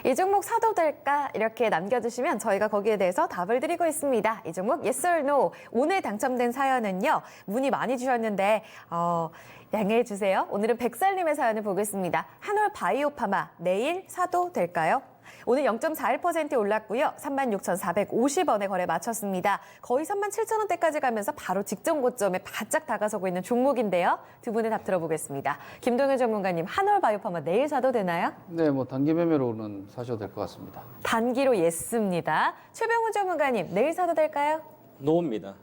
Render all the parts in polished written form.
이 종목 사도 될까? 이렇게 남겨주시면 저희가 거기에 대해서 답을 드리고 있습니다. 이 종목 yes or no. 오늘 당첨된 사연은요. 문의 많이 주셨는데 양해해 주세요. 오늘은 백살님의 사연을 보겠습니다. 한올 바이오파마 내일 사도 될까요? 오늘 0.41% 올랐고요. 36,450원에 거래 마쳤습니다. 거의 37,000원대까지 가면서 바로 직전 고점에 바짝 다가서고 있는 종목인데요. 두 분의 답 들어보겠습니다. 김동현 전문가님, 한올 바이오파마 내일 사도 되나요? 네, 뭐 단기 매매로는 사셔도 될 것 같습니다. 단기로 예스입니다. 최병훈 전문가님, 내일 사도 될까요? 노입니다.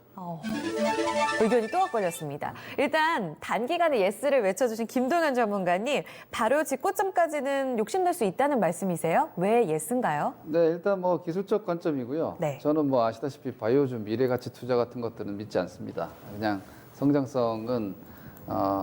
의견이 또 엇갈렸습니다. 일단 단기간에 예스를 외쳐주신 김동현 전문가님, 바로 직고점까지는 욕심낼 수 있다는 말씀이세요? 왜 예스인가요? 네, 일단 뭐 기술적 관점이고요. 네. 저는 뭐 아시다시피 바이오주 미래가치 투자 같은 것들은 믿지 않습니다. 그냥 성장성은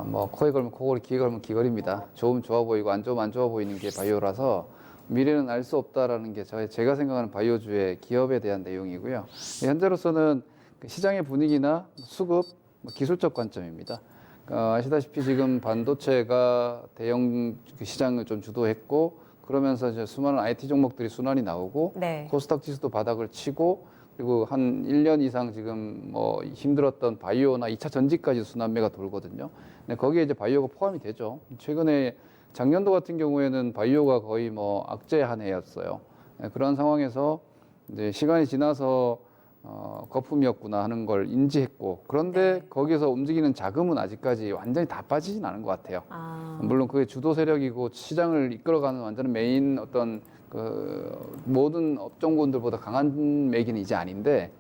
뭐 코에 걸면 코걸이, 귀에 걸면 귀걸입니다. 좋으면 좋아 보이고 안 좋으면 안 좋아 보이는 게 바이오라서 미래는 알 수 없다라는 게 제가 생각하는 바이오주의 기업에 대한 내용이고요. 현재로서는 시장의 분위기나 수급, 기술적 관점입니다. 아시다시피 지금 반도체가 대형 시장을 좀 주도했고 그러면서 이제 수많은 IT 종목들이 순환이 나오고 네. 코스닥 지수도 바닥을 치고 그리고 한 1년 이상 지금 뭐 힘들었던 바이오나 2차 전지까지 순환매가 돌거든요. 근데 거기에 이제 바이오가 포함이 되죠. 최근에 작년도 같은 경우에는 바이오가 거의 뭐 악재 한 해였어요. 그런 상황에서 이제 시간이 지나서 거품이었구나 하는 걸 인지했고 그런데 네. 거기서 움직이는 자금은 아직까지 완전히 다 빠지진 않은 것 같아요. 물론 그게 주도 세력이고 시장을 이끌어가는 완전 메인 어떤 그 모든 업종군들보다 강한 매기는 이제 아닌데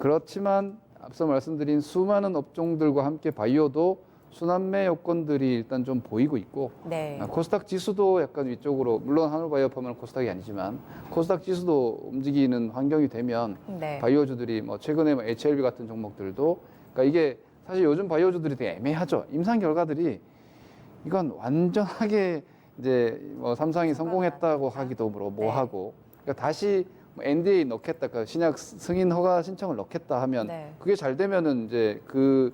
그렇지만 앞서 말씀드린 수많은 업종들과 함께 바이오도 순환매 요건들이 일단 좀 보이고 있고 네. 코스닥 지수도 약간 위쪽으로 물론 한올바이오파마는 코스닥이 아니지만 코스닥 지수도 움직이는 환경이 되면 네. 바이오주들이 뭐 최근에 뭐 HLB 같은 종목들도 그러니까 이게 사실 요즘 바이오주들이 되게 애매하죠. 임상 결과들이 이건 완전하게 이제 뭐 삼성이 성공했다고 하기도 뭐하고 그러니까 다시 뭐 NDA 넣겠다, 그러니까 신약 승인 허가 신청을 넣겠다 하면 네. 그게 잘 되면은 이제 그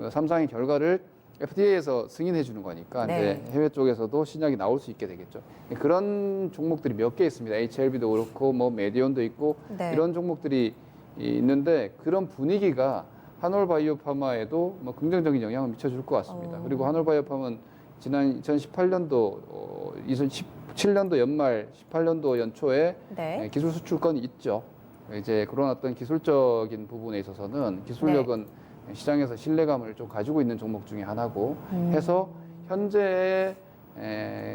삼성의 결과를 FDA에서 승인해 주는 거니까 네. 이제 해외 쪽에서도 신약이 나올 수 있게 되겠죠. 그런 종목들이 몇 개 있습니다. HLB도 그렇고 뭐 메디온도 있고 네. 이런 종목들이 있는데 그런 분위기가 한올바이오파마에도 뭐 긍정적인 영향을 미쳐줄 것 같습니다. 그리고 한올바이오파마는 지난 2018년도, 2017년도 연말, 18년도 연초에 네. 기술 수출권이 있죠. 이제 그런 어떤 기술적인 부분에 있어서는 기술력은 시장에서 신뢰감을 좀 가지고 있는 종목 중에 하나고 해서 현재의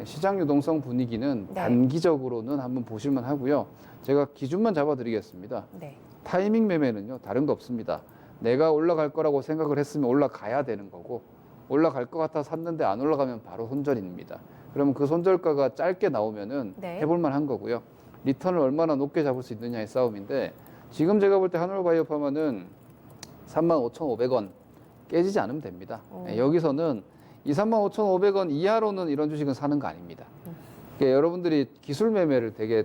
시장 유동성 분위기는 네. 단기적으로는 한번 보실만 하고요. 제가 기준만 잡아드리겠습니다. 네. 타이밍 매매는요, 다른 거 없습니다. 내가 올라갈 거라고 생각을 했으면 올라가야 되는 거고 올라갈 것 같아 샀는데 안 올라가면 바로 손절입니다. 그러면 그 손절가가 짧게 나오면은 네. 해볼만 한 거고요. 리턴을 얼마나 높게 잡을 수 있느냐의 싸움인데 지금 제가 볼 때 한올바이오파마는 35,500원 깨지지 않으면 됩니다. 여기서는 이 35,500원 이하로는 이런 주식은 사는 거 아닙니다. 그러니까 여러분들이 기술 매매를 되게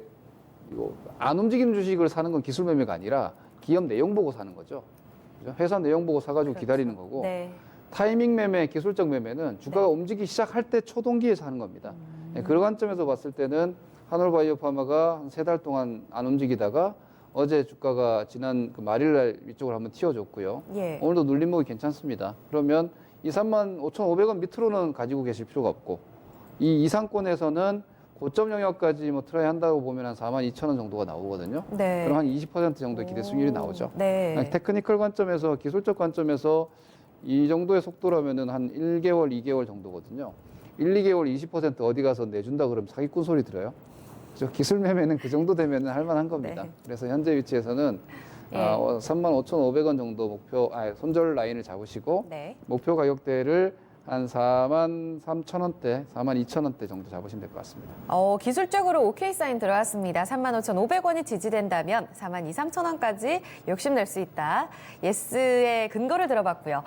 안 움직이는 주식을 사는 건 기술 매매가 아니라 기업 내용 보고 사는 거죠. 그죠? 회사 내용 보고 사가지고 그렇죠. 기다리는 거고 네. 타이밍 매매, 기술적 매매는 주가가 움직이기 시작할 때 초동기에 사는 겁니다. 그런 관점에서 봤을 때는 한올바이오파마가 한 3달 동안 안 움직이다가 어제 주가가 지난 그 말일날 위쪽으로 한번 튀어줬고요. 예. 오늘도 눌림목이 괜찮습니다. 그러면 이 35,500원 밑으로는 가지고 계실 필요가 없고 이 이상권에서는 고점 영역까지 뭐 트라이 한다고 보면 한 42,000원 정도가 나오거든요. 네. 그럼 한 20% 정도의 기대 수익률이 나오죠. 네. 테크니컬 관점에서 기술적 관점에서 이 정도의 속도라면은 한 1개월, 2개월 정도거든요. 1, 2개월 20% 어디 가서 내준다 그러면 사기꾼 소리 들어요. 기술 매매는 그 정도 되면 할만한 겁니다. 네. 그래서 현재 위치에서는 예. 35,500원 정도 목표, 손절 라인을 잡으시고 네. 목표 가격대를 한 43,000원대, 42,000원대 정도 잡으시면 될 것 같습니다. 기술적으로 OK 사인 들어왔습니다. 35,500원이 지지된다면 42,000~43,000원까지 욕심낼 수 있다. 예스의 근거를 들어봤고요.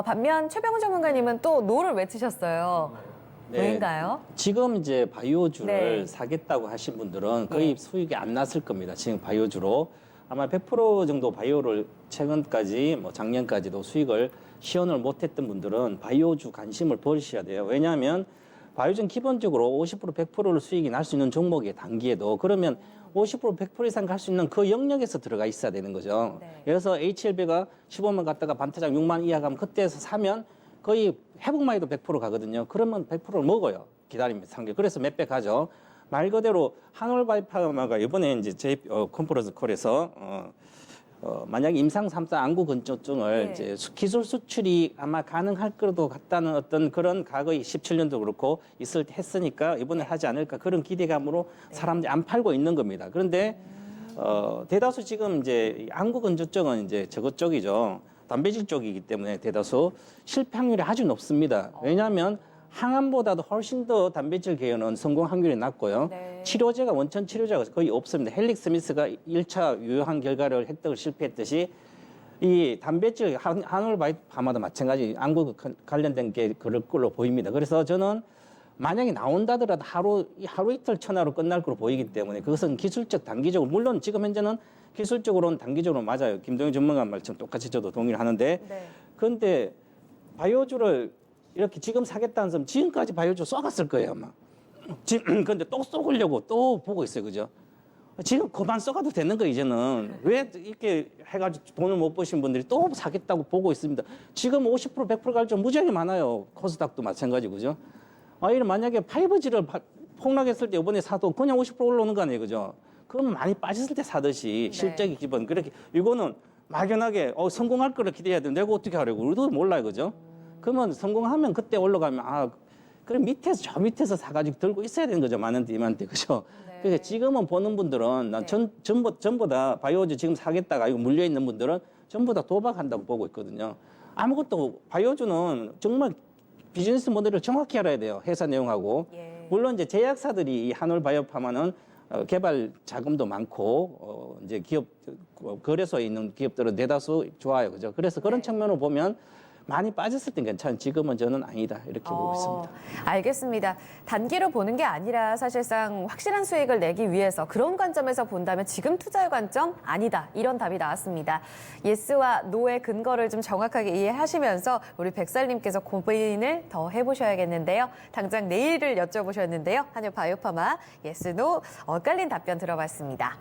반면 최병훈 전문가님은 또 노를 외치셨어요. 네. 왜인가요? 지금 이제 바이오주를 네. 사겠다고 하신 분들은 거의 수익이 안 났을 겁니다. 지금 바이오주로. 아마 100% 정도 바이오를 최근까지 뭐 작년까지도 수익을 시연을 못했던 분들은 바이오주 관심을 버리셔야 돼요. 왜냐하면 바이오주는 기본적으로 50% 100%를 수익이 날 수 있는 종목의 단기에도 그러면 50% 100% 이상 갈 수 있는 그 영역에서 들어가 있어야 되는 거죠. 네. 예를 들어서 HLB가 15만 갔다가 반타작 6만 이하 가면 그때에서 사면 거의 회복만해도 100% 가거든요. 그러면 100%를 먹어요. 기다립니다. 상계. 그래서 몇 배 가죠. 말 그대로 한올바이오파마가 이번에 이제 제 컨퍼런스 콜에서 만약 임상 3사 안구 건조증을 네. 이제 기술 수출이 아마 가능할 것도 같다는 어떤 그런 과거의 17년도 그렇고 있을 때 했으니까 이번에 하지 않을까 그런 기대감으로 사람들이 안 팔고 있는 겁니다. 그런데 대다수 지금 이제 안구 건조증은 이제 저것 쪽이죠. 단백질 쪽이기 때문에 대다수 실패 확률이 아주 높습니다. 왜냐하면 항암보다도 훨씬 더 단백질 개요는 성공 확률이 낮고요. 네. 치료제가 원천 치료제가 거의 없습니다. 헬릭 스미스가 1차 유효한 결과를 획득을 실패했듯이 이 단백질 한올바이오파마도 마찬가지 안구 관련된 게 그럴 걸로 보입니다. 그래서 저는 만약에 나온다더라도 하루 이틀 천하로 끝날 걸로 보이기 때문에 그것은 기술적 단기적으로 물론 지금 현재는 기술적으로는 단기적으로 맞아요. 김동현 전문가 말씀 똑같이 저도 동의를 하는데 네. 그런데 바이오주를 이렇게 지금 사겠다는 사람 지금까지 바이오주 쏘갔을 거예요 아마. 근데 또 쏘으려고 또 보고 있어요, 그죠? 지금 그만 쏘가도 되는 거 이제는 왜 이렇게 해가지고 돈을 못 버신 분들이 또 사겠다고 보고 있습니다. 지금 50% 100%갈 줄 무지하게 많아요. 코스닥도 마찬가지, 그죠? 이런 만약에 5G를 폭락했을 때 이번에 사도 그냥 50% 올라오는 거 아니에요, 그죠? 그럼 많이 빠졌을 때 사듯이 실적이 기본 그렇게 이거는 막연하게 성공할 거를 기대해야 돼. 내가 어떻게 하려고 우리도 몰라요, 그죠? 그러면 성공하면 그때 올라가면 그래 밑에서 저 밑에서 사가지고 들고 있어야 되는 거죠. 많은 팀한테 그죠? 네. 그러니까 지금은 보는 분들은 난 전부 다 바이오주 지금 사겠다가 이거 물려 있는 분들은 전부 다 도박한다고 보고 있거든요. 아무것도 바이오주는 정말 비즈니스 모델을 정확히 알아야 돼요. 회사 내용하고. 예. 물론 이제 제약사들이 이 한올바이오파마는 개발 자금도 많고 이제 기업 거래소에 있는 기업들은 대다수 좋아요, 그죠? 그래서 그런 측면으로 보면 많이 빠졌을 땐 괜찮은 지금은 저는 아니다 이렇게 보고 있습니다. 알겠습니다. 단기로 보는 게 아니라 사실상 확실한 수익을 내기 위해서 그런 관점에서 본다면 지금 투자의 관점 아니다. 이런 답이 나왔습니다. 예스와 노의 근거를 좀 정확하게 이해하시면서 우리 백살님께서 고민을 더 해보셔야겠는데요. 당장 내일을 여쭤보셨는데요. 한올바이오파마 예스 노 엇갈린 답변 들어봤습니다.